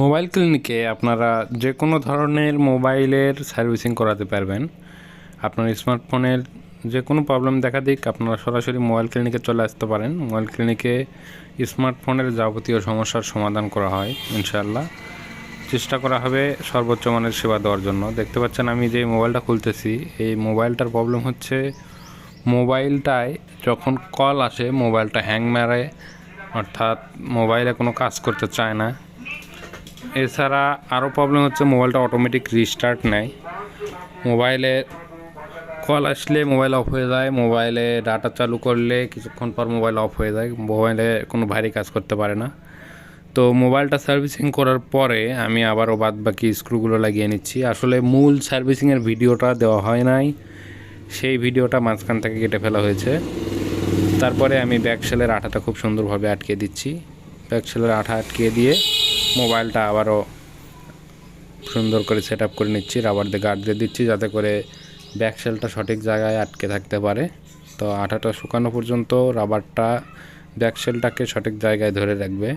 Mobile ক্লিনিকে আপনারা যে কোনো ধরনের মোবাইলের সার্ভিসিং করাতে পারবেন। আপনার স্মার্টফোনের যে কোনো প্রবলেম দেখা দিক, আপনারা সরাসরি মোবাইল ক্লিনিকে চলে আসতে পারেন। মোবাইল ক্লিনিকে স্মার্টফোনের যাবতীয় সমস্যার সমাধান করা হয় ইনশাআল্লাহ। চেষ্টা করা হবে সর্বোচ্চ মানের সেবা দেওয়ার জন্য। দেখতে পাচ্ছেন আমি যে মোবাইলটা খুলতেছি, এই মোবাইলটার প্রবলেম হচ্ছে মোবাইলটায় যখন কল আসে মোবাইলটা হ্যাং মারে, অর্থাৎ মোবাইলে কোনো কাজ করতে চায় না। এছাড়া আরও প্রবলেম হচ্ছে মোবাইলটা অটোমেটিক রিস্টার্ট নেয়। মোবাইলে কল আসলে মোবাইল অফ হয়ে যায়, মোবাইলে ডাটা চালু করলে কিছুক্ষণ পর মোবাইল অফ হয়ে যায়, মোবাইলে কোনো ভারী কাজ করতে পারে না। তো মোবাইলটা সার্ভিসিং করার পরে আমি আবারও বাদবাকি স্ক্রুগুলো লাগিয়ে নিচ্ছি। আসলে মূল সার্ভিসিংয়ের ভিডিওটা দেওয়া হয় নাই, সেই ভিডিওটা মাঝখান থেকে কেটে ফেলা হয়েছে। তারপরে আমি ব্যাকশেলের আঠাটা খুব সুন্দরভাবে আটকে দিচ্ছি। ব্যাকশেলের আঠা আটকে দিয়ে মোবাইলটা আবারও সুন্দর করে সেট আপ করে নিচ্ছি, রাবার দিয়ে গার্ড দিয়ে দিচ্ছি যাতে করে ব্যাকশেলটা সঠিক জায়গায় আটকে থাকতে পারে। তো আঠাটা শুকানো পর্যন্ত রাবারটা ব্যাকশেলটাকে সঠিক জায়গায় ধরে রাখবে।